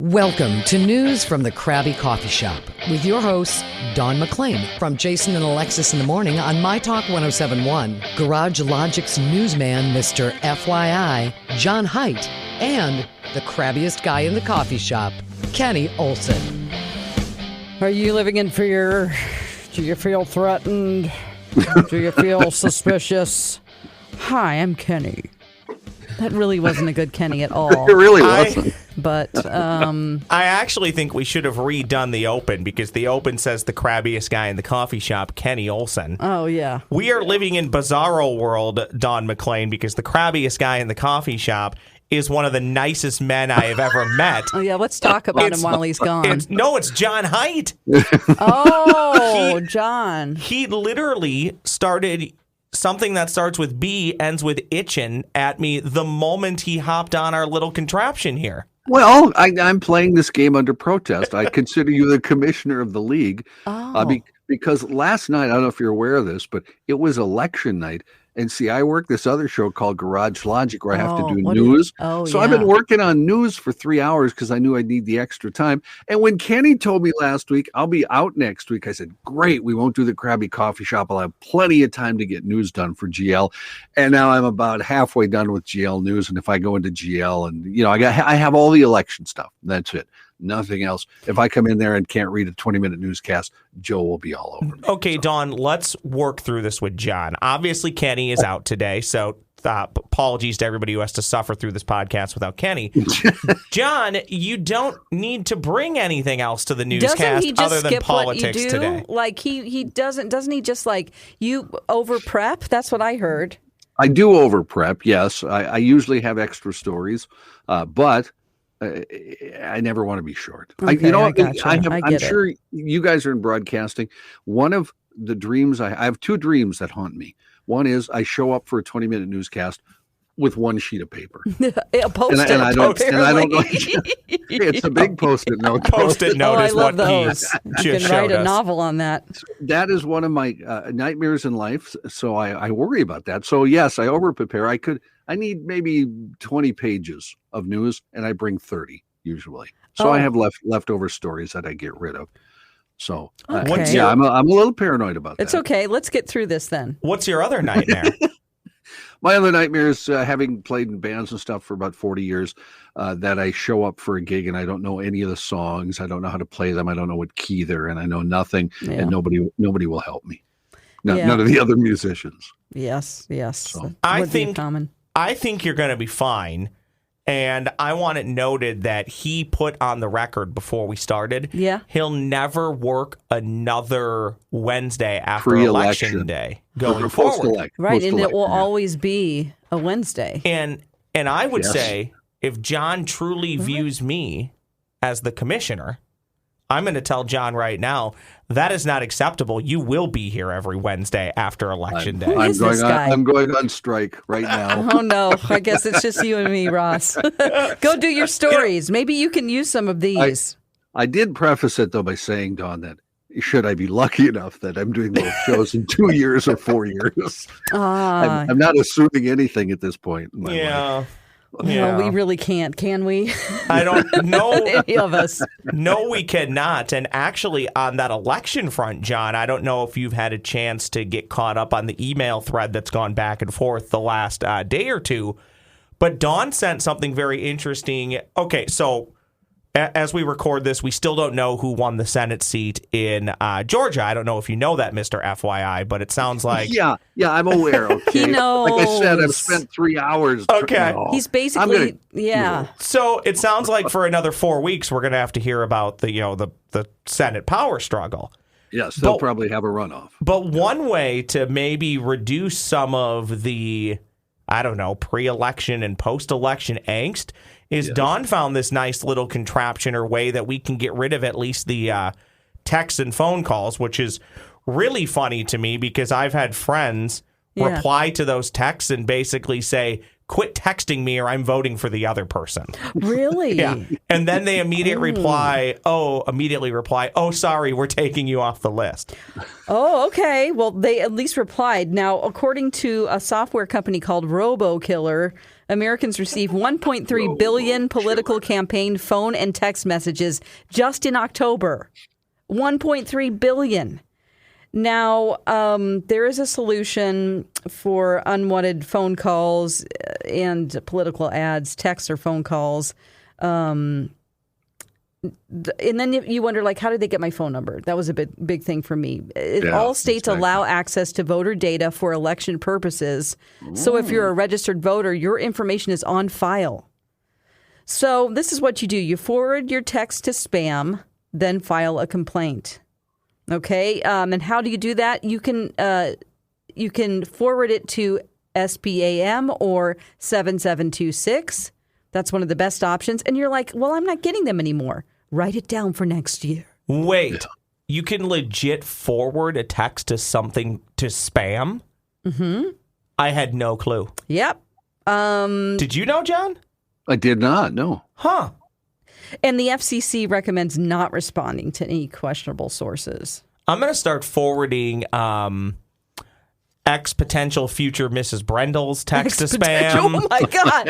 Welcome to News from the Crabby Coffee Shop with your hosts, Don McLean from Jason and Alexis in the Morning on My Talk 1071, Garage Logic's newsman, Mr. FYI, John Haidt, and the crabbiest guy in the coffee shop, Kenny Olson. Are you living in fear? Do you feel threatened? Do you feel suspicious? Hi, I'm Kenny. That really wasn't a good Kenny at all. It really wasn't. But I actually think we should have redone the open because the open says the crabbiest guy in the coffee shop, Kenny Olson. Oh, yeah. We are living in bizarro world, Don McLean, because the crabbiest guy in the coffee shop is one of the nicest men I have ever met. Oh, yeah. Let's talk about him while he's gone. It's John Haidt. John. He literally started something that starts with B, ends with itchin' at me the moment he hopped on our little contraption here. Well, I'm playing this game under protest. I consider you the commissioner of the league because last night, I don't know if you're aware of this, but it was election night. And see, I work this other show called Garage Logic where I have to do news. I've been working on news for 3 hours because I knew I'd need the extra time. And when Kenny told me last week, I'll be out next week, I said, great, we won't do the Crabby Coffee Shop. I'll have plenty of time to get news done for GL. And now I'm about halfway done with GL news. And if I go into GL and, I have all the election stuff. That's it. Nothing else. If I come in there and can't read a 20-minute newscast, Joe will be all over me. Okay, so. Don, let's work through this with John. Obviously, Kenny is out today, so apologies to everybody who has to suffer through this podcast without Kenny. John, you don't need to bring anything else to the newscast other than politics today. Like he doesn't he just like you over prep? That's what I heard. I do over prep, yes. I usually have extra stories, but I never want to be short. Okay, I'm sure you guys are in broadcasting. One of the dreams, I have two dreams that haunt me. One is I show up for a 20-minute newscast with one sheet of paper. A post-it. And I don't know. It's a big post-it note. Post-it note is what those. You can write a novel on that. That is one of my nightmares in life. So I worry about that. So yes, I over-prepare. I need maybe 20 pages of news, and I bring 30 usually. So I have leftover stories that I get rid of. So I'm a little paranoid about that. It's okay. Let's get through this then. What's your other nightmare? My other nightmare is having played in bands and stuff for about 40 years, that I show up for a gig and I don't know any of the songs. I don't know how to play them. I don't know what key they're in. I know nothing, and nobody will help me. None of the other musicians. Yes. So. I think you're going to be fine. And I want it noted that he put on the record before we started. Yeah. He'll never work another Wednesday after election day going forward. Right, and it will always be a Wednesday. And I would say if John truly views me as the commissioner, I'm going to tell John right now, that is not acceptable. You will be here every Wednesday after Election Day. I'm going on strike right now. Oh, no. I guess it's just you and me, Ross. Go do your stories. Maybe you can use some of these. I did preface it, though, by saying, Dawn, that should I be lucky enough that I'm doing those shows in 2 years or 4 years, I'm not assuming anything at this point in my life. Yeah. No, we really can't, can we? I don't know. Any of us. No, we cannot. And actually, on that election front, John, I don't know if you've had a chance to get caught up on the email thread that's gone back and forth the last day or two. But Dawn sent something very interesting. Okay, so as we record this, we still don't know who won the Senate seat in Georgia. I don't know if you know that, Mr. FYI, but it sounds like... Yeah, I'm aware. Okay. He knows. Like I said, I've spent 3 hours. Okay. He's basically... So it sounds like for another 4 weeks, we're going to have to hear about the Senate power struggle. Yes, they'll probably have a runoff. But one way to maybe reduce some of the, pre-election and post-election angst is Dawn found this nice little contraption or way that we can get rid of at least the texts and phone calls, which is really funny to me because I've had friends reply to those texts and basically say, quit texting me or I'm voting for the other person. Really? Yeah. And then they immediately reply, oh, sorry, we're taking you off the list. Oh, okay. Well, they at least replied. Now, according to a software company called RoboKiller, Americans received 1.3 billion political campaign phone and text messages just in October. 1.3 billion. Now, there is a solution for unwanted phone calls and political ads, texts or phone calls. And then you wonder, like, how did they get my phone number? That was a big thing for me. All states allow access to voter data for election purposes. So if you're a registered voter, your information is on file. So this is what you do. You forward your text to spam, then file a complaint. Okay. And how do you do that? You can forward it to SPAM or 7726. That's one of the best options. And you're like, well, I'm not getting them anymore. Write it down for next year. Wait, you can legit forward a text to something to spam? Mm-hmm. I had no clue. Yep. Did you know, John? I did not, no. Huh. And the FCC recommends not responding to any questionable sources. I'm going to start forwarding potential future Mrs. Brendel's text to spam. Oh, my God.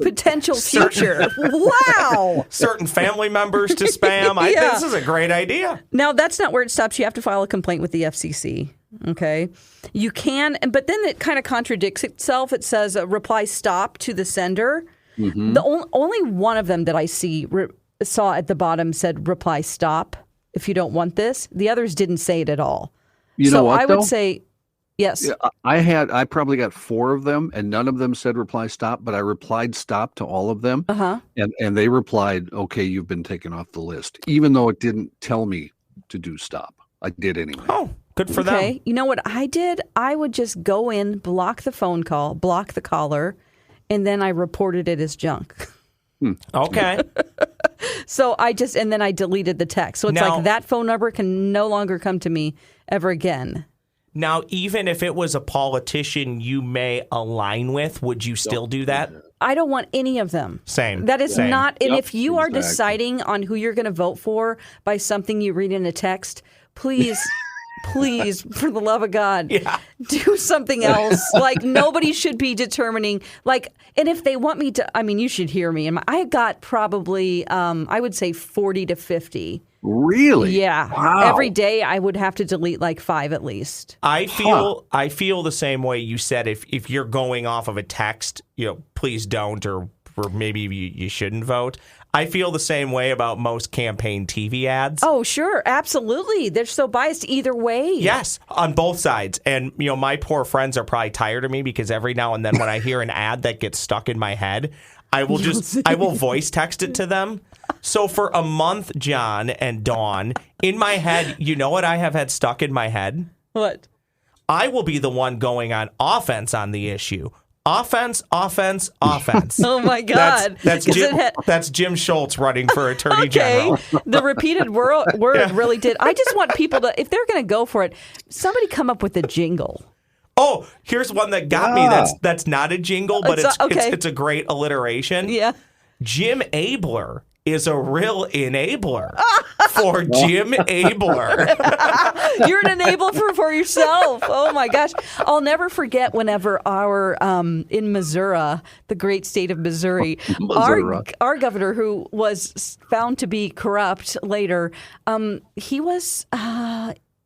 Potential future. Wow. Certain family members to spam. I think this is a great idea. Now, that's not where it stops. You have to file a complaint with the FCC. Okay. You can, but then it kind of contradicts itself. It says reply stop to the sender. Mm-hmm. The only one of them that I saw at the bottom said reply stop if you don't want this. The others didn't say it at all. You know what, I would say yes. Yeah, I probably got 4 of them, and none of them said reply stop, but I replied stop to all of them. Uh-huh. And they replied, okay, you've been taken off the list, even though it didn't tell me to do stop. I did anyway. Oh, good for them. Okay. You know what I did? I would just go in, block the phone call, block the caller, and then I reported it as junk. Okay. So then I deleted the text. So it's like that phone number can no longer come to me ever again. Now, even if it was a politician you may align with, would you still do that? I don't want any of them. Same. That is Same. not, and if you are deciding on who you're going to vote for by something you read in a text, please, for the love of God, do something else. Like, nobody should be determining, like, and if they want me to, I mean, you should hear me. I got probably, I would say 40 to 50. Really? Yeah. Wow. Every day I would have to delete like 5 at least. I feel the same way you said. If you're going off of a text, please don't, or maybe you shouldn't vote. I feel the same way about most campaign TV ads. Oh, sure. Absolutely. They're so biased either way. Yes, on both sides. And, my poor friends are probably tired of me because every now and then when I hear an ad that gets stuck in my head, I will voice text it to them. So for a month, John and Dawn, in my head, you know what I have had stuck in my head? What? I will be the one going on offense on the issue. Offense, offense, offense. Oh, my God. That's Jim Schultz running for Attorney General. The repeated word really did. I just want people to, if they're going to go for it, somebody come up with a jingle. Oh, here's one that got me. That's not a jingle, but it's a great alliteration. Yeah. Jim Abler is a real enabler for Jim Abler. You're an enabler for yourself. Oh, my gosh. I'll never forget whenever in Missouri, the great state of Missouri, our governor, who was found to be corrupt later, he was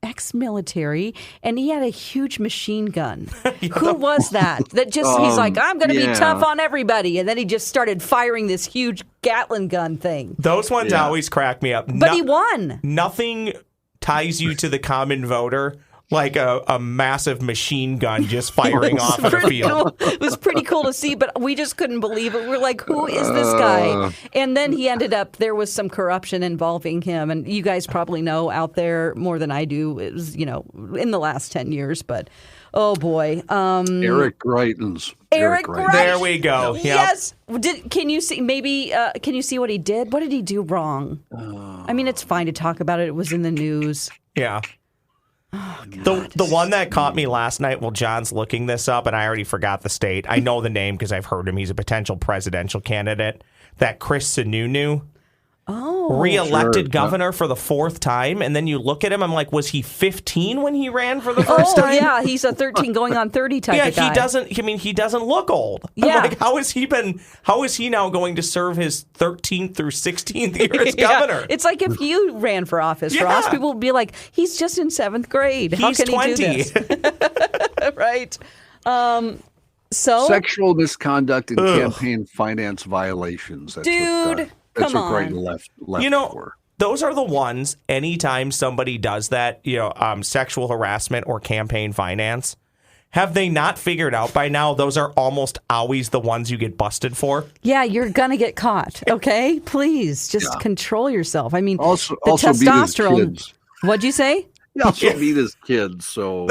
ex-military, and he had a huge machine gun. Who was that? He's like, I'm going to be tough on everybody. And then he just started firing this huge Gatling gun thing. Those ones always crack me up. But he won. Nothing ties you to the common voter like a massive machine gun just firing off at a field. Cool. It was pretty cool to see, but we just couldn't believe it. We're like, who is this guy? And then he ended up, there was some corruption involving him. And you guys probably know out there more than I do. It was, in the last 10 years, but oh boy. Eric Greitens. Eric Greitens. There we go. Yep. Yes. Can you see, can you see what he did? What did he do wrong? I mean, it's fine to talk about it. It was in the news. Yeah. Oh, the one that caught me last night, well, John's looking this up, and I already forgot the state. I know the name because I've heard him. He's a potential presidential candidate. That Chris Sununu. Oh. reelected governor for the fourth time, and then you look at him, I'm like, was he 15 when he ran for the first time? Yeah, he's a 13 going on 30 type of guy. He doesn't look old. Yeah. I'm like, how is he now going to serve his 13th through 16th year as governor? It's like if you ran for office, Ross, people would be like, he's just in 7th grade. How can 20. he do this? Right. So sexual misconduct and campaign finance violations. That's come what on. Great left for. Those are the ones, anytime somebody does that, sexual harassment or campaign finance, have they not figured out by now those are almost always the ones you get busted for? Yeah, you're going to get caught, okay? Please, just control yourself. I mean, also testosterone. What'd you say? He also beat his kids, so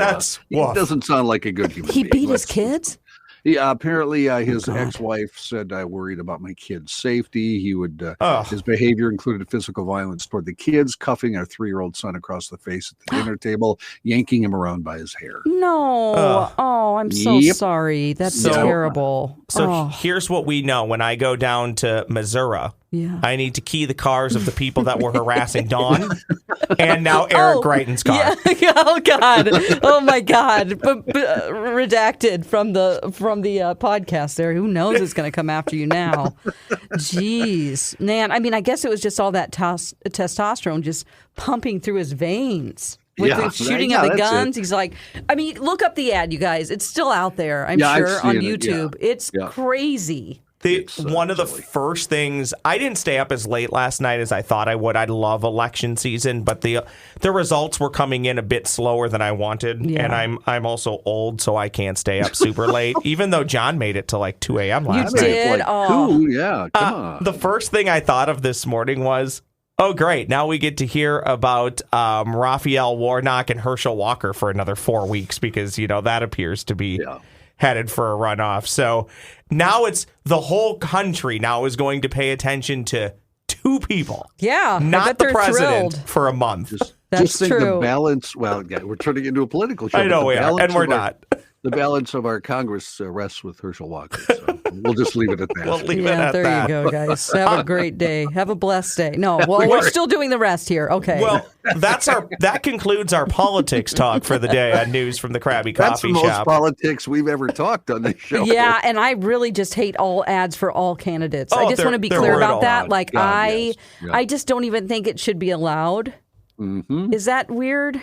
he doesn't sound like a good human being. He beat his kids? Yeah, apparently his ex-wife said, "I worried about my kids' safety." He would his behavior included physical violence toward the kids, cuffing our 3-year-old son across the face at the dinner table, yanking him around by his hair. No, I'm so sorry. That's terrible. So here's what we know: when I go down to Missouri, I need to key the cars of the people that were harassing Dawn, and now Eric Greitens' car. Yeah. Oh God! Oh my God! But redacted from the podcast. There, who knows is going to come after you now? Jeez, man. I mean, I guess it was just all that testosterone just pumping through his veins. With the shooting of the guns, he's like, I mean, look up the ad, you guys. It's still out there, I'm sure, on YouTube. It's crazy. One of the first things, I didn't stay up as late last night as I thought I would. I love election season, but the results were coming in a bit slower than I wanted, and I'm also old, so I can't stay up super late. Even though John made it to like 2 a.m. last night. You did? Cool, yeah, come on. The first thing I thought of this morning was, oh, great. Now we get to hear about Raphael Warnock and Herschel Walker for another 4 weeks because, that appears to be headed for a runoff. So now it's the whole country now is going to pay attention to 2 people. Yeah. Not the president for a month. That's think true. The balance, we're turning into a political show. I know we are, and we're not. The balance of our Congress rests with Herschel Walker. So we'll just leave it at that. We'll leave it at there that. You go, guys. Have a great day. Have a blessed day. No, well, we're still doing the rest here. Okay. Well, that concludes our politics talk for the day on News from the Crabby Coffee Shop. That's the most politics we've ever talked on this show. Yeah, and I really just hate all ads for all candidates. I just want to be clear about that. Like, I just don't even think it should be allowed. Mm-hmm. Is that weird?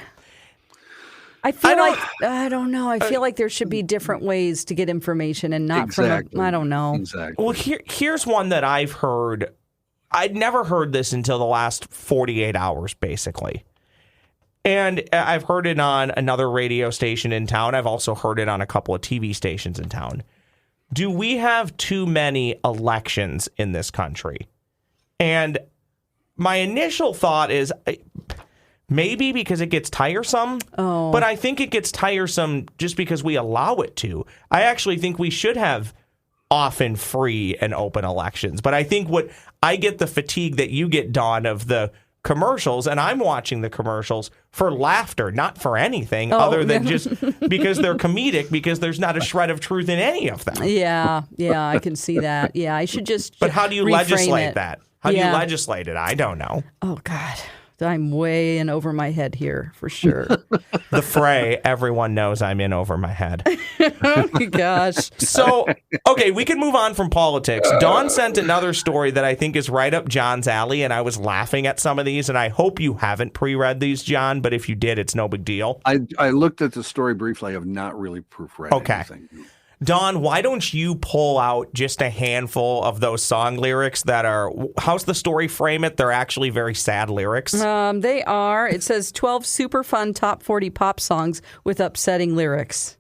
I don't know. I feel like there should be different ways to get information and not from I don't know. Exactly. Well, here's one that I've heard. I'd never heard this until the last 48 hours, basically. And I've heard it on another radio station in town. I've also heard it on a couple of TV stations in town. Do we have too many elections in this country? And my initial thought is maybe because it gets tiresome, but I think it gets tiresome just because we allow it to. I actually think we should have often free and open elections. But I think I get the fatigue that you get, Dawn, of the commercials, and I'm watching the commercials for laughter, not for anything other than just because they're comedic, because there's not a shred of truth in any of them. Yeah, I can see that. Yeah, I should just But how do you legislate that? How do you Yeah. legislate it? I don't know. Oh, God. I'm way in over my head here, for sure. The fray, everyone knows I'm in over my head. Oh, my gosh. So, okay, we can move on from politics. Dawn sent another story that I think is right up John's alley, and I was laughing at some of these, and I hope you haven't pre-read these, John, but if you did, it's no big deal. I looked at the story briefly. I have not really proofread anything. Dawn, why don't you pull out just a handful of those song lyrics that are, how's the story frame it? They're actually very sad lyrics. They are. It says 12 super fun top 40 pop songs with upsetting lyrics.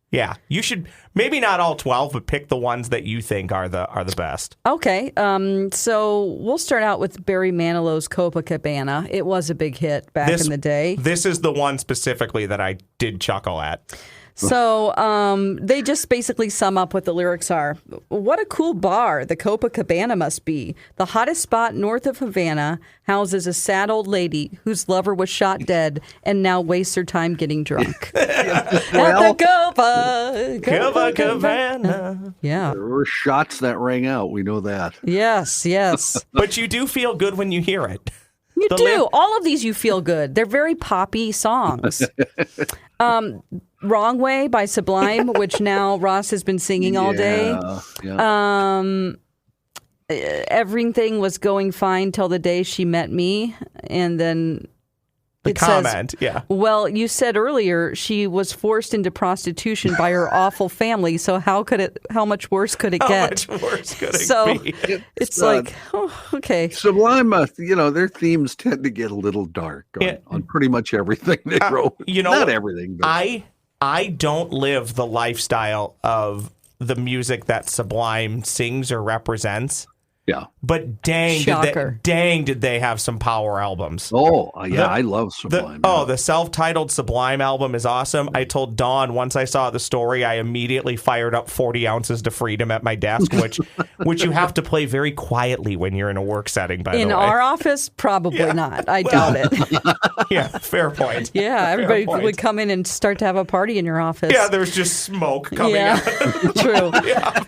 Yeah, you should, maybe not all 12, but pick the ones that you think are the best. Okay, so we'll start out with Barry Manilow's Copacabana. It was a big hit back in the day. This is the one specifically that I did chuckle at. So they just basically sum up what the lyrics are. What a cool bar the Copacabana must be. The hottest spot north of Havana houses a sad old lady whose lover was shot dead and now wastes her time getting drunk. At the Copacabana. Yeah. There were shots that rang out. We know that. Yes, yes. But you do feel good when you hear it. You do. All of these you feel good. They're very poppy songs. Wrong Way by Sublime, which now Ross has been singing all day. Yeah. Everything was going fine till the day she met me. And then The comment, yeah. Well, you said earlier she was forced into prostitution by her awful family. So how much worse could it get? How much worse could it be? It's like, okay. Sublime, their themes tend to get a little dark on pretty much everything they wrote. Not everything. But. I don't live the lifestyle of the music that Sublime sings or represents. Yeah. But dang, did they have some power albums. Oh, yeah, I love Sublime. The self-titled Sublime album is awesome. I told Dawn once I saw the story, I immediately fired up 40 Ounces to Freedom at my desk, which you have to play very quietly when you're in a work setting, by the way. In our office, probably not. I doubt it. Yeah, fair point. Yeah, everybody would come in and start to have a party in your office. Yeah, there's just smoke coming out. True. Yeah.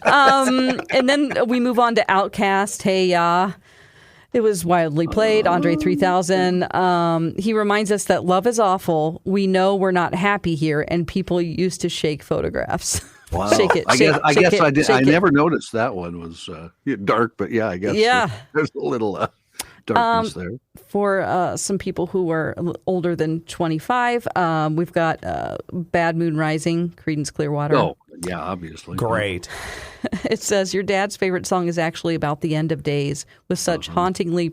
And then we move on to Outkast. Hey Ya. It was wildly played. Andre 3000. He reminds us that love is awful. We know we're not happy here, and people used to shake photographs. Wow. Shake it. I guess I did. I never noticed that one was dark, but yeah, I guess there's a little darkness there. For some people who are older than 25, we've got Bad Moon Rising, Creedence Clearwater. Oh, yeah, obviously. Great. It says, your dad's favorite song is actually about the end of days, with such hauntingly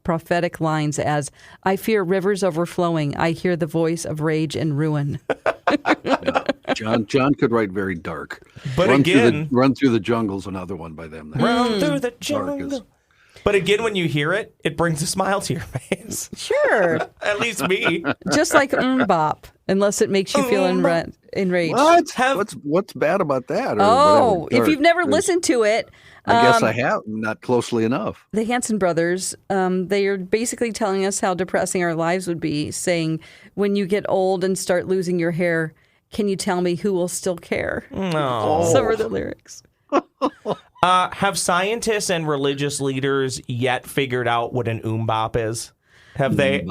prophetic lines as, I fear rivers overflowing. I hear the voice of rage and ruin. Yeah. John could write very dark. But Run Through the Jungle's another one by them. Run Through the Jungle. But again, when you hear it, it brings a smile to your face. Sure. At least me. Just like Bop, unless it makes you feel enraged. What's bad about that? If you've never listened to it. I guess I have, not closely enough. The Hanson brothers, they are basically telling us how depressing our lives would be, saying, when you get old and start losing your hair, can you tell me who will still care? No. Some of the lyrics. Have scientists and religious leaders yet figured out what an bop is? Have they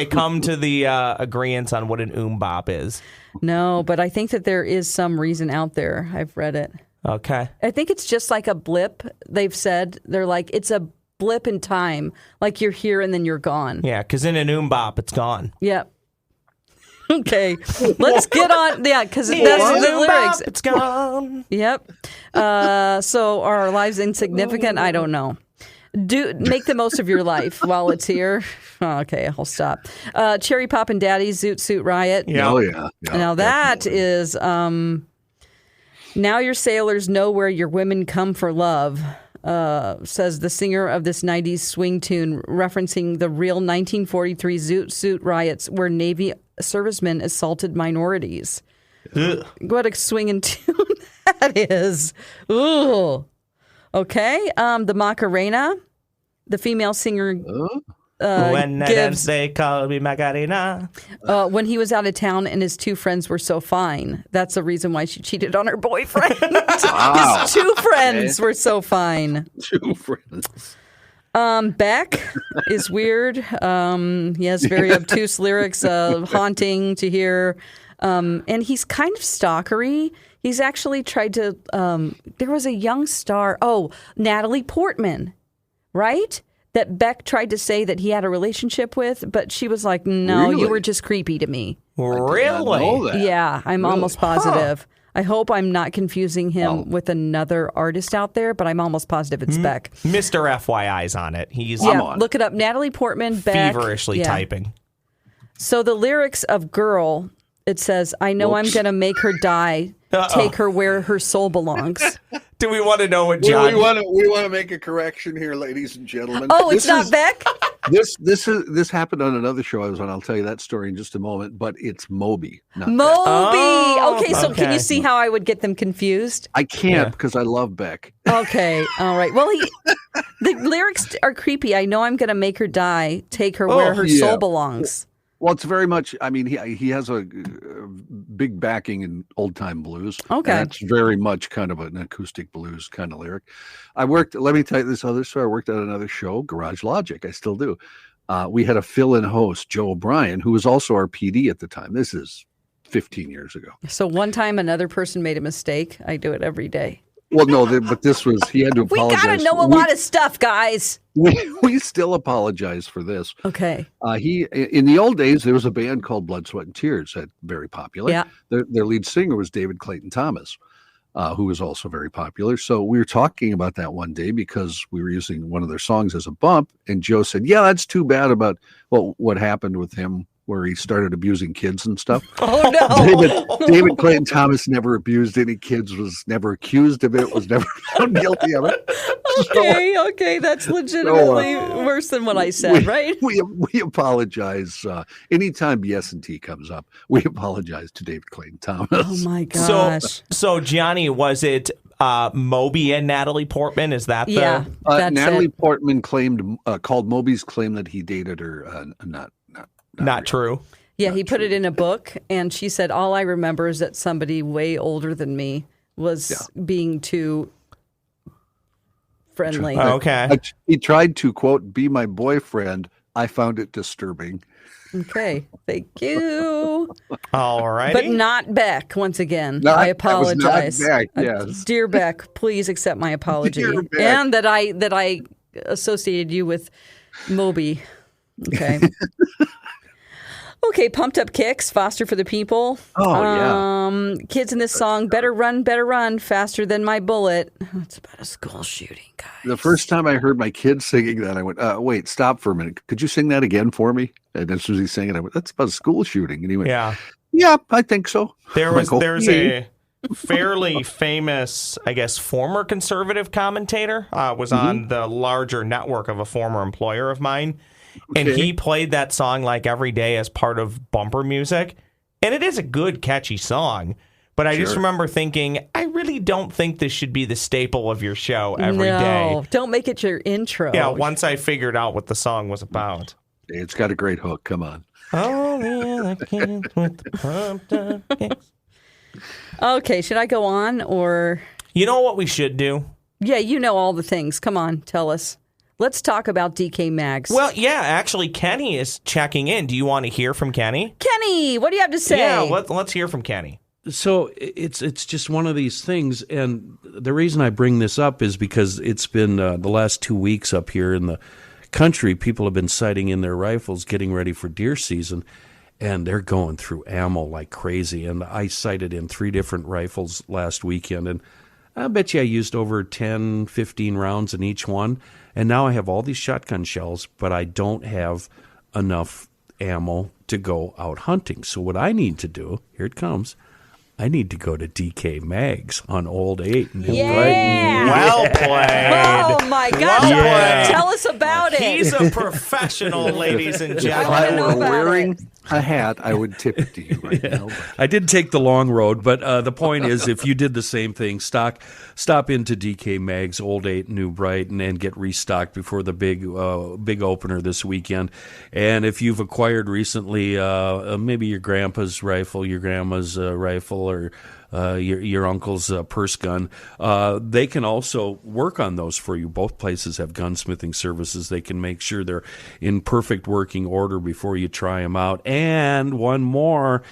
come to the agreement on what an bop is? No, but I think that there is some reason out there. I've read it. Okay. I think it's just like a blip. They've said they're like, it's a blip in time. Like you're here and then you're gone. Yeah, because in an bop, it's gone. Yep. Okay, let's get on. Yeah, because that's the lyrics. It's gone. Yep. So are our lives insignificant? I don't know. Make the most of your life while it's here. Oh, okay, I'll stop. Cherry Pop and Daddy's Zoot Suit Riot. Yeah. Oh, yeah. Now that is, now your sailors know where your women come for love, says the singer of this 90s swing tune, referencing the real 1943 Zoot Suit riots where Navy servicemen assaulted minorities. Ugh. What a swinging tune that is. Ooh. Okay. The Macarena, the female singer. When they call me Macarena. When he was out of town and his two friends were so fine. That's the reason why she cheated on her boyfriend. Wow. His two friends were so fine. Two friends. Beck is weird. He has very obtuse lyrics, haunting to hear. And he's kind of stalkery. He's actually tried to, there was a young star, Natalie Portman, right? That Beck tried to say that he had a relationship with, but she was like, no, Really? You were just creepy to me. Really? Yeah, I'm almost positive. I hope I'm not confusing him with another artist out there, but I'm almost positive it's Beck. Mr. FYI's on it. He's look it up. Natalie Portman, Beck. Feverishly typing. So the lyrics of Girl, it says, I know I'm going to make her die. Take her where her soul belongs. Do we want to know what We John? want to make a correction here, ladies and gentlemen. Oh, it's not Beck? This happened on another show I was on. I'll tell you that story in just a moment. But it's Moby, not Beck. Moby. Oh, Okay, so can okay. you see how I would get them confused? I can't because I love Beck. Okay, all right. Well, the lyrics are creepy. I know I'm going to make her die. Take her where her soul belongs. Well, it's very much. I mean, he has a big backing in old time blues. Okay, and that's very much kind of an acoustic blues kind of lyric. Let me tell you this other story. I worked at another show, Garage Logic. I still do. We had a fill-in host, Joe O'Brien, who was also our PD at the time. This is 15 years ago. So one time another person made a mistake. I do it every day. Well, no, but this was, he had to We apologize. got to know a lot of stuff, guys. We still apologize for this. Okay. In the old days, there was a band called Blood, Sweat, and Tears that very popular. Yeah. Their lead singer was David Clayton Thomas, who was also very popular. So we were talking about that one day because we were using one of their songs as a bump. And Joe said, yeah, that's too bad about what happened with him, where he started abusing kids and stuff. Oh, no. David Clayton Thomas never abused any kids, was never accused of it, was never found guilty of it. Okay, that's legitimately worse than what I said, right? We apologize. Anytime BS&T comes up, we apologize to David Clayton Thomas. Oh, my gosh. So Johnny, was it Moby and Natalie Portman? Is that Yeah, that's Natalie it. Portman called Moby's claim that he dated her not true? Yeah, he put it in a book, and she said, all I remember is that somebody way older than me was being too friendly. Okay. He tried to, quote, be my boyfriend. I found it disturbing. Okay, thank you. All right. But not Beck, once again. No, I that was apologize. not Beck, yes. Dear Beck, please accept my apology. Dear Beck. And that I associated you with Moby. Okay. Okay, Pumped Up Kicks, Foster for the People. Oh, yeah. Kids in this song, better run, faster than my bullet. Oh, it's about a school shooting, guys. The first time I heard my kids singing that, I went, wait, stop for a minute. Could you sing that again for me? And as soon as he sang it, I went, that's about a school shooting. And he went, yeah, I think so. There's a fairly famous, I guess, former conservative commentator, was on the larger network of a former employer of mine. And he played that song like every day as part of bumper music. And it is a good, catchy song. But I just remember thinking, I really don't think this should be the staple of your show every day. No, don't make it your intro. Yeah, once I figured out what the song was about. It's got a great hook. Come on. Oh, yeah, the kids with the pumped up kicks. Okay, should I go on or? You know what we should do? Yeah, you know all the things. Come on, tell us. Let's talk about DK Mags. Well, yeah, actually, Kenny is checking in. Do you want to hear from Kenny? Kenny, what do you have to say? Yeah, let's hear from Kenny. So it's just one of these things, and the reason I bring this up is because it's been the last 2 weeks up here in the country, people have been sighting in their rifles getting ready for deer season, and they're going through ammo like crazy. And I sighted in 3 different rifles last weekend, and I bet you I used over 10, 15 rounds in each one. And now I have all these shotgun shells, but I don't have enough ammo to go out hunting. So what I need to do, here it comes, I need to go to DK Mags on Old 8. And Well played. Oh, my gosh. Well Tell us about it. He's a professional, ladies and If gentlemen. I know were about wearing a hat, I would tip it to you right now. But I did take the long road, but the point is, if you did the same thing, stop into DK Mags, Old 8, New Brighton, and get restocked before the big opener this weekend. And if you've acquired recently, maybe your grandpa's rifle, your grandma's rifle, or your uncle's purse gun, they can also work on those for you. Both places have gunsmithing services. They can make sure they're in perfect working order before you try them out. And one more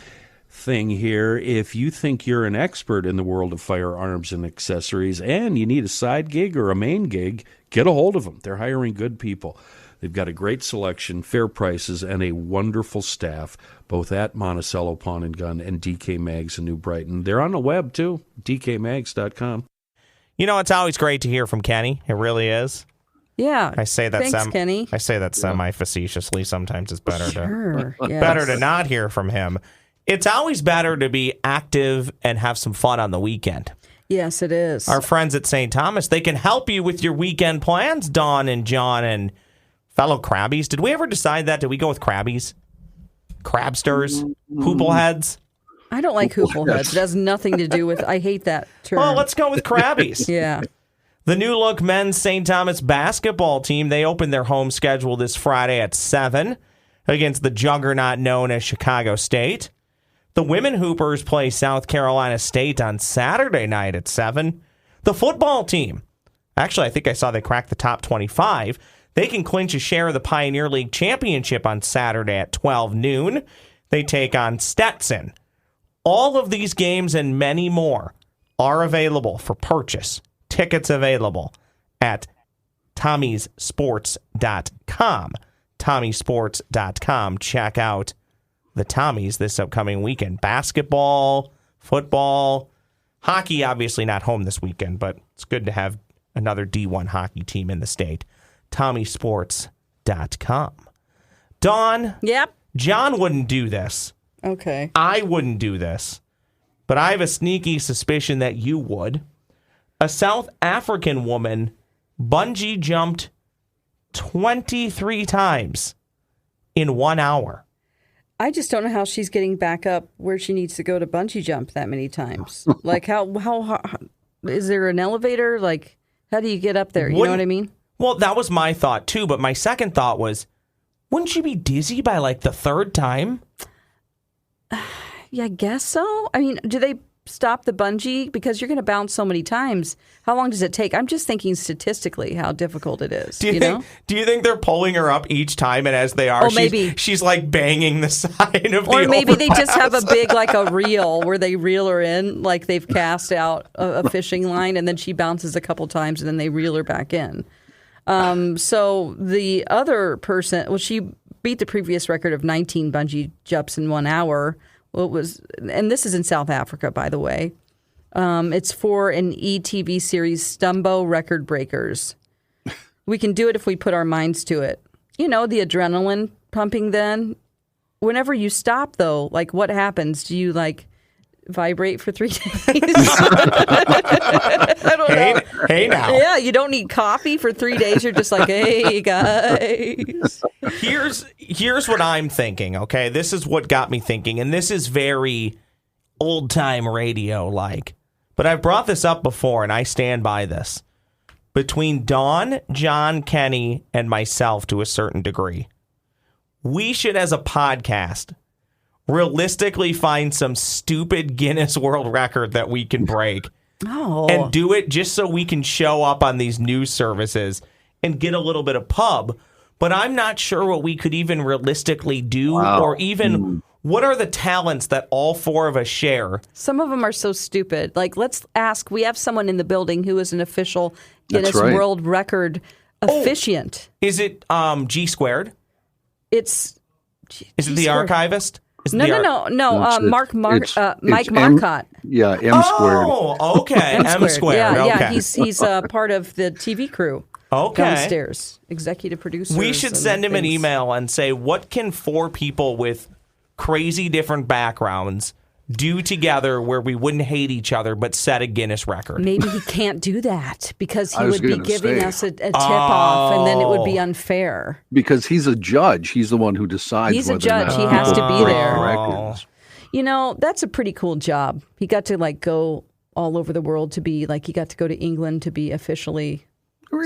thing here, if you think you're an expert in the world of firearms and accessories and you need a side gig or a main gig, get a hold of them. They're hiring good people. They've got a great selection, fair prices, and a wonderful staff, both at Monticello Pawn and Gun and DK Mags in New Brighton. They're on the web, too, dkmags.com. You know, it's always great to hear from Kenny. It really is. Yeah. I say that Thanks, Kenny. I say that semi-facetiously. Sometimes it's better Sure. Yes. better to not hear from him. It's always better to be active and have some fun on the weekend. Yes, it is. Our friends at St. Thomas, they can help you with your weekend plans, Dawn and John and fellow Crabbies. Did we ever decide that? Did we go with Crabbies? Crabsters? Hoopleheads? I don't like hoopleheads. It has nothing to do with, I hate that term. Well, let's go with Crabbies. Yeah. The new look men's St. Thomas basketball team, they open their home schedule this Friday at 7 against the juggernaut known as Chicago State. The women Hoopers play South Carolina State on Saturday night at 7. The football team, actually, I think I saw they cracked the top 25. They can clinch a share of the Pioneer League championship on Saturday at 12 noon. They take on Stetson. All of these games and many more are available for purchase. Tickets available at TommySports.com. TommySports.com. Check out the Tommies this upcoming weekend. Basketball, football, hockey, obviously not home this weekend, but it's good to have another D1 hockey team in the state. TommySports.com. Dawn, Yep. John wouldn't do this. Okay. I wouldn't do this, but I have a sneaky suspicion that you would. A South African woman bungee jumped 23 times in 1 hour. I just don't know how she's getting back up where she needs to go to bungee jump that many times. Like, how is there an elevator? Like, how do you get up there? You know what I mean? Well, that was my thought too, but my second thought was, wouldn't she be dizzy by like the third time? Yeah, I guess so. I mean, do they stop the bungee? Because you're going to bounce so many times. How long does it take? I'm just thinking statistically how difficult it is. Do you think they're pulling her up each time, and as they are, maybe she's like banging the side of the Or maybe overpass. they just have a big, like a reel where they reel her in, like they've cast out a fishing line, and then she bounces a couple times, and then they reel her back in. So the other person, well, she beat the previous record of 19 bungee jumps in 1 hour. Well, it was, and this is in South Africa, by the way. It's for an ETV series, Stumbo Record Breakers. We can do it if we put our minds to it. You know, the adrenaline pumping then. Whenever you stop, though, like what happens? Do you like vibrate for 3 days? I don't know. Hey now. Yeah, you don't need coffee for 3 days. You're just like, hey, guys. Here's what I'm thinking, okay? This is what got me thinking, and this is very old-time radio-like. But I've brought this up before, and I stand by this. Between Dawn, John, Kenny, and myself to a certain degree, we should, as a podcast, realistically find some stupid Guinness World Record that we can break. And do it just so we can show up on these news services and get a little bit of pub. But I'm not sure what we could even realistically do or even what are the talents that all four of us share. Some of them are so stupid. Like, let's ask, we have someone in the building who is an official Guinness World Record officiant. Is it G squared? Is it the archivist? No. Mike Marcotte. Yeah, M squared. Oh, okay. M squared. Yeah, he's part of the TV crew. Okay. Downstairs, executive producer. We should send him an email and say, what can four people with crazy different backgrounds do together where we wouldn't hate each other but set a Guinness record? Maybe he can't do that because he would be giving us a tip-off, and then it would be unfair. Because he's a judge. He's the one who decides. He's a judge. He has to be there. Records. You know, that's a pretty cool job. He got to go all over the world to be he got to go to England to be officially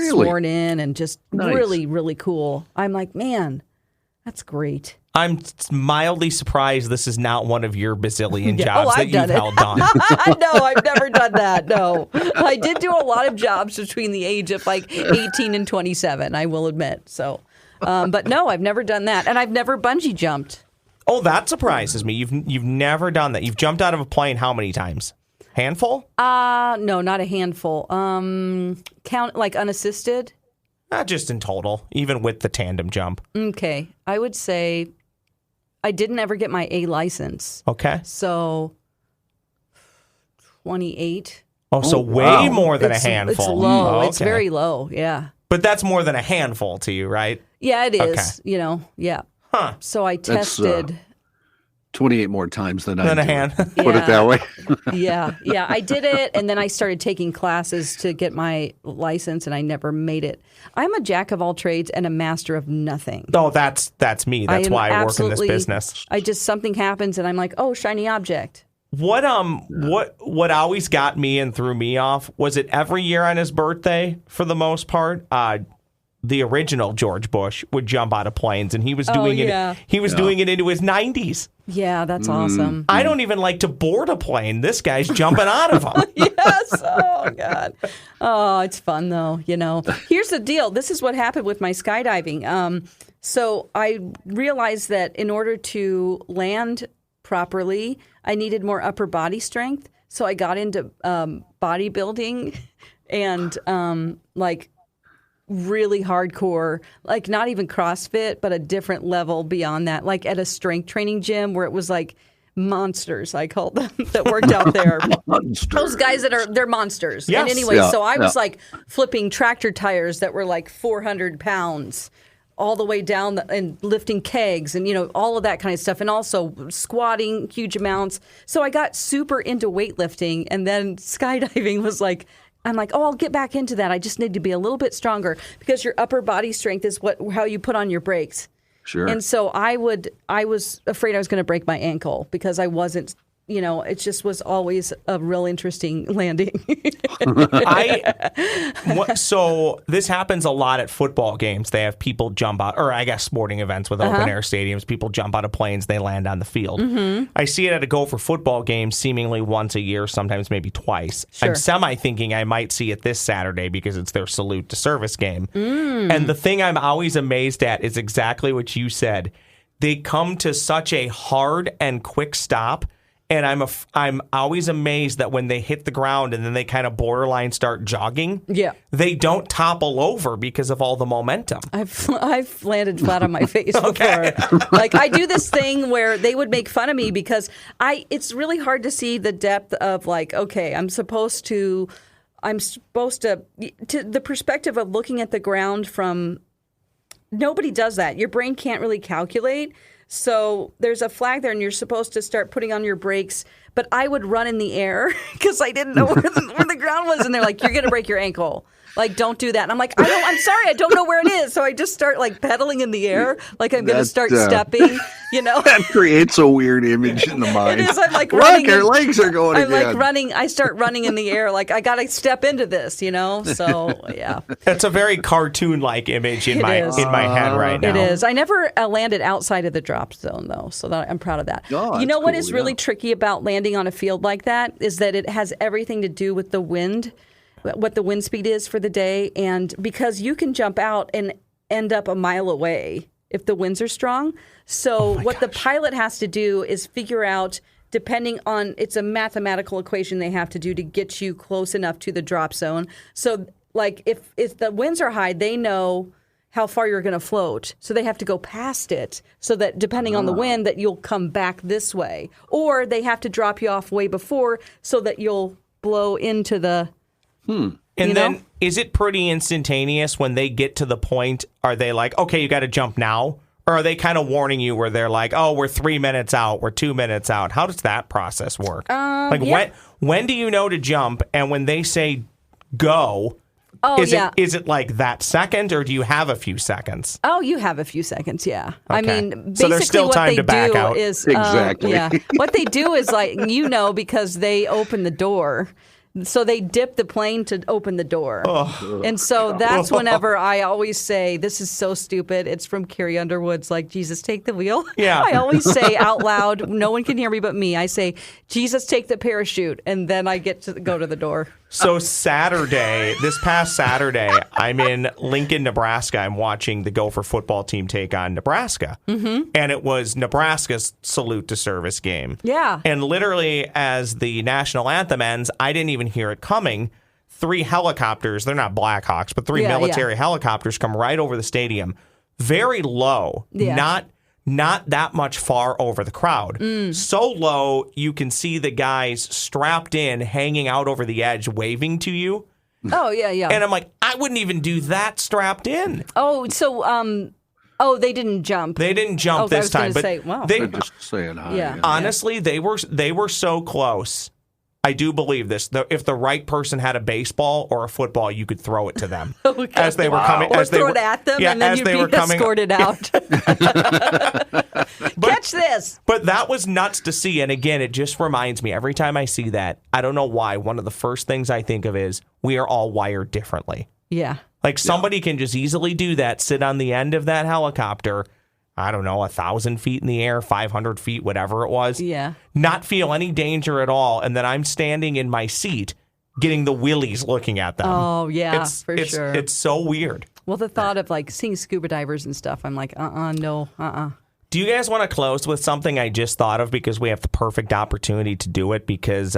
sworn in, and just really, really cool. I'm like, man, that's great. I'm mildly surprised this is not one of your bazillion jobs that you've held on. No, I've never done that. No. I did do a lot of jobs between the age of 18 and 27, I will admit. So, but no, I've never done that. And I've never bungee jumped. Oh, that surprises me. You've never done that. You've jumped out of a plane how many times? Handful? No, not a handful. Count unassisted? Just in total, even with the tandem jump. Okay. I would say I didn't ever get my A license. Okay. So 28. Oh, so way more than a handful. It's low. Okay. It's very low. Yeah. But that's more than a handful to you, right? Yeah, it is. Okay. Yeah. Huh. So I tested 28 more times than I Than a do. hand. Put it that way. Yeah, I did it, and then I started taking classes to get my license, and I never made it. I'm a jack of all trades and a master of nothing. Oh, that's me. That's why I work in this business. Something happens, and I'm like, oh, shiny object. What always got me and threw me off was it every year on his birthday for the most part. The original George Bush would jump out of planes, and he was doing it. He was doing it into his 90s. Yeah, that's awesome. I don't even like to board a plane. This guy's jumping out of them. Yes. Oh, God. Oh, it's fun, though. Here's the deal. This is what happened with my skydiving. So I realized that in order to land properly, I needed more upper body strength. So I got into bodybuilding and really hardcore, like not even CrossFit, but a different level beyond that, like at a strength training gym where it was like monsters, I called them, that worked out there. Those guys they're monsters. Yes. And anyway, Yeah, so I was like flipping tractor tires that were like 400 pounds all the way down and lifting kegs and, all of that kind of stuff. And also squatting huge amounts. So I got super into weightlifting, and then skydiving was like, I'm like, I'll get back into that. I just need to be a little bit stronger because your upper body strength is how you put on your brakes. Sure. And so I was afraid I was going to break my ankle because I wasn't, it just was always a real interesting landing. So this happens a lot at football games. They have people jump out, or I guess sporting events with open air stadiums. People jump out of planes, they land on the field. Mm-hmm. I see it at a Gopher football game seemingly once a year, sometimes maybe twice. Sure. I'm semi-thinking I might see it this Saturday because it's their salute to service game. And the thing I'm always amazed at is exactly what you said. They come to such a hard and quick stop. And I'm always amazed that when they hit the ground and then they kind of borderline start jogging, they don't topple over because of all the momentum. I've landed flat on my face before. Like I do this thing where they would make fun of me because it's really hard to see the depth of like, okay, I'm supposed to the perspective of looking at the ground from, nobody does that. Your brain can't really calculate. So there's a flag there, and you're supposed to start putting on your brakes. But I would run in the air because I didn't know where the ground was. And they're like, you're going to break your ankle. Like, don't do that. And I'm like, I'm sorry, I don't know where it is. So I just start like pedaling in the air, like I'm going to start stepping, That creates a weird image in the mind. It is. I'm like running. Look, our legs are going again. I'm like running. I start running in the air. Like I got to step into this, So yeah. It's a very cartoon-like image in my head right now. It is. I never landed outside of the drop zone though, so I'm proud of that. Oh, you know what is really tricky about landing on a field like that is that it has everything to do with the wind. What the wind speed is for the day, and because you can jump out and end up a mile away if the winds are strong. So the pilot has to do is figure out, depending on, it's a mathematical equation they have to do to get you close enough to the drop zone. So like if the winds are high, they know how far you're going to float. So they have to go past it so that depending on the wind that you'll come back this way. Or they have to drop you off way before so that you'll blow into the... And then is it pretty instantaneous when they get to the point? Are they like, okay, you got to jump now? Or are they kind of warning you where they're like, oh, we're 3 minutes out, we're 2 minutes out? How does that process work? When do you know to jump? And when they say go, is it like that second, or do you have a few seconds? Oh, you have a few seconds, yeah. Okay. I mean, basically so there's still time to back out. Exactly. What they do is like, because they open the door. So they dip the plane to open the door. And so that's whenever I always say, this is so stupid. It's from Carrie Underwood's, like, Jesus, take the wheel. Yeah. I always say out loud, no one can hear me but me. I say, Jesus, take the parachute. And then I get to go to the door. So this past Saturday, I'm in Lincoln, Nebraska. I'm watching the Gopher football team take on Nebraska. Mm-hmm. And it was Nebraska's salute to service game. Yeah. And literally, as the national anthem ends, I didn't even hear it coming. 3 helicopters, they're not Blackhawks, but 3 military helicopters come right over the stadium. Very low, not that much far over the crowd. So low, you can see the guys strapped in, hanging out over the edge, waving to you. Oh, yeah. And I'm like, I wouldn't even do that strapped in. Oh, so Oh, they didn't jump. They didn't jump this time. But say, wow. They're just saying hi. Yeah. Honestly, they were so close. I do believe this. If the right person had a baseball or a football, you could throw it to them as they were coming. Or as they throw were, it at them, and then as you'd they be were coming, escorted out. Catch this. But that was nuts to see. And again, it just reminds me, every time I see that, I don't know why, one of the first things I think of is we are all wired differently. Yeah. Like somebody can just easily do that, sit on the end of that helicopter, I don't know, 1,000 feet in the air, 500 feet, whatever it was. Yeah. Not feel any danger at all. And then I'm standing in my seat getting the willies looking at them. Oh, yeah, for sure. It's so weird. Well, the thought of like seeing scuba divers and stuff, I'm like, no. Do you guys want to close with something I just thought of because we have the perfect opportunity to do it because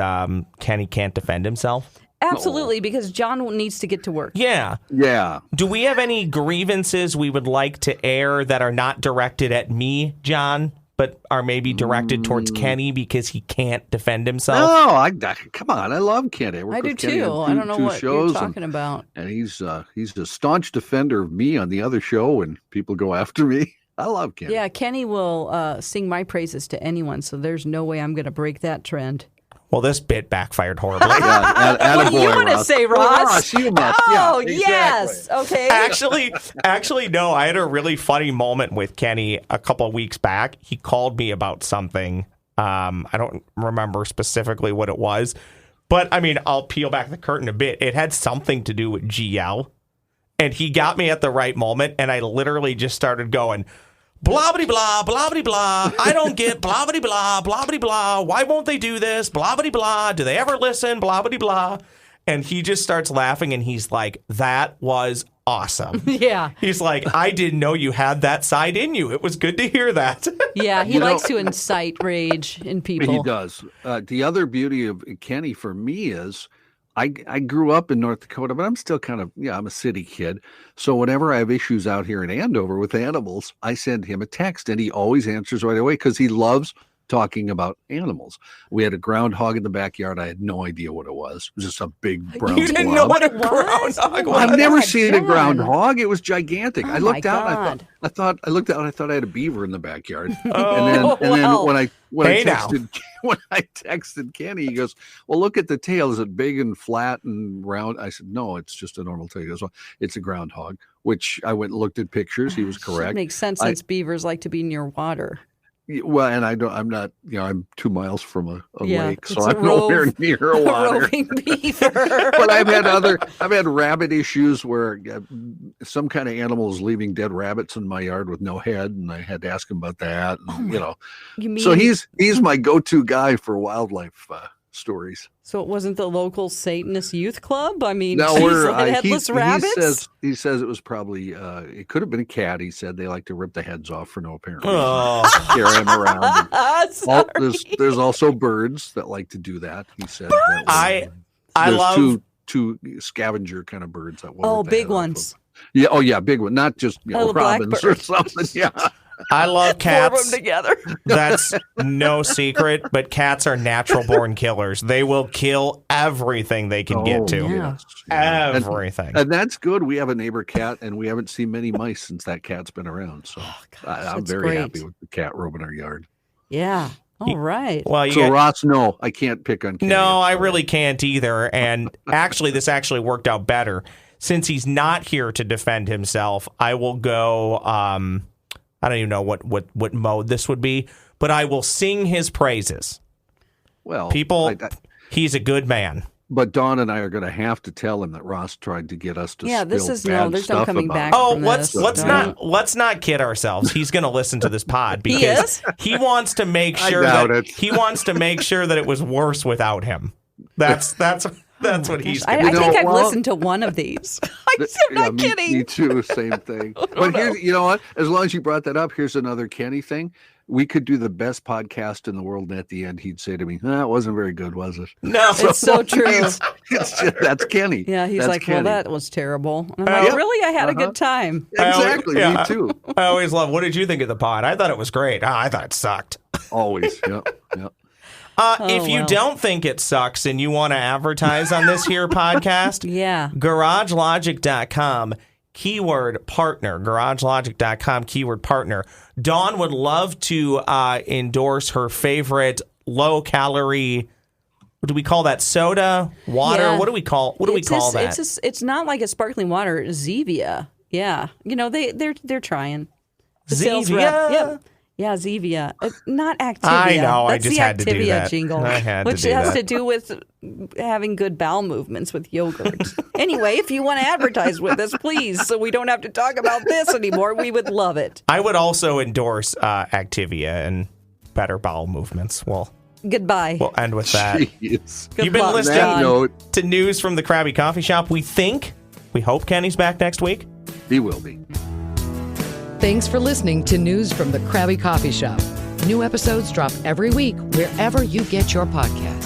Kenny can't defend himself? Absolutely, because John needs to get to work. Yeah. Yeah. Do we have any grievances we would like to air that are not directed at me, John, but are maybe directed towards Kenny because he can't defend himself? No, come on. I love Kenny. I do too. I don't know what you're talking about. And he's a staunch defender of me on the other show, and people go after me. I love Kenny. Yeah, Kenny will sing my praises to anyone, so there's no way I'm going to break that trend. Well, this bit backfired horribly. What do you want to say, Ross? You must. Oh, yeah, exactly. yes. Okay. Actually, no. I had a really funny moment with Kenny a couple of weeks back. He called me about something. I don't remember specifically what it was, but I mean, I'll peel back the curtain a bit. It had something to do with GL, and he got me at the right moment, and I literally just started going, blah, blah, blah, blah, blah, blah. I don't get blah, blah, blah, blah, blah, blah. Why won't they do this? Blah, blah, blah. Do they ever listen? Blah, blah, blah. And he just starts laughing and he's like, that was awesome. Yeah. He's like, I didn't know you had that side in you. It was good to hear that. Yeah, he likes to incite rage in people. He does. The other beauty of Kenny for me is I grew up in North Dakota, but I'm still I'm a city kid. So whenever I have issues out here in Andover with animals, I send him a text and he always answers right away because he loves talking about animals. We had a groundhog in the backyard. I had no idea what it was. It was just a big brown You didn't blob. know what a groundhog was? I've never seen a groundhog. It was gigantic. Oh I looked my out. God. I thought I looked out. And I thought I had a beaver in the backyard. Oh, and then when I Hey, now. texted Kenny, he goes, "Well, look at the tail. Is it big and flat and round?" I said, "No, it's just a normal tail." He goes, "Well, it's a groundhog." Which I went and looked at pictures. He was correct. Makes sense since beavers like to be near water. Well, and I'm not, I'm 2 miles from a lake, so it's a I'm nowhere near water. Roving beaver. But I've had rabbit issues where some kind of animal is leaving dead rabbits in my yard with no head, and I had to ask him about that. And, You mean, so he's my go-to guy for wildlife stories. So it wasn't the local Satanist youth club? I mean, No, headless rabbits? He says it was probably it could have been a cat. He said they like to rip the heads off for no apparent reason. Oh. Carry him around. Sorry. There's also birds that like to do that. He said. I There's love two scavenger kind of birds that will rip the big head off ones. of. Yeah. Oh yeah, big one. Not just Little robins or blackbirds. something. Yeah. I love Four of cats. them together. That's no secret, but cats are natural born killers. They will kill everything they can get to. yeah. Everything. And that's good. We have a neighbor cat, and we haven't seen many mice since that cat's been around. So I'm that's very great. happy with the cat roaming our yard. Yeah. All right. Well, So Ross, no, I can't pick on Kenny. no, I really can't either. And actually, this actually worked out better. Since he's not here to defend himself, I will go. I don't even know what mode this would be, but I will sing his praises. Well, People, he's a good man. But Dawn and I are going to have to tell him that Ross tried to get us to. Yeah, this spill is bad there's no stuff coming about back. him. Oh, from let's this. let's not kid ourselves. He's going to listen to this pod because he wants to make sure he wants to make sure that it was worse without him. That's what he's. I think I've listened to one of these. I'm not kidding. Me too. Same thing. But here's, you know what? As long as you brought that up, here's another Kenny thing. We could do the best podcast in the world, and at the end, he'd say to me, "It wasn't very good, was it?" No, it's so true. That's Kenny. Yeah, he's that's like, Kenny. "Well, that was terrible." And I'm like, "Really? I had a good time." Exactly. Me too. I always love. What did you think of the pod? I thought it was great. I thought it sucked. Always. Yep. If you don't think it sucks and you want to advertise on this here podcast, Yeah. GarageLogic.com keyword partner, garagelogic.com, keyword partner. Dawn would love to endorse her favorite low-calorie, what do we call that, soda, water? Yeah. What do we call that? It's not like a sparkling water, Zevia. Yeah. They're trying. The sales rep. Zevia? Yep. Yeah, Zevia. Not Activia. I know, I That's just the had to do Activia that. jingle. I had to which do has that. to do with having good bowel movements with yogurt. Anyway, if you want to advertise with us, please, so we don't have to talk about this anymore, we would love it. I would also endorse Activia and better bowel movements. Well, Goodbye. we'll end with that. Jeez. Good You've been luck, listening That note, to news from the Crabby Coffee Shop. We hope Kenny's back next week. he will be. Thanks for listening to News from the Crabby Coffee Shop. New episodes drop every week wherever you get your podcasts.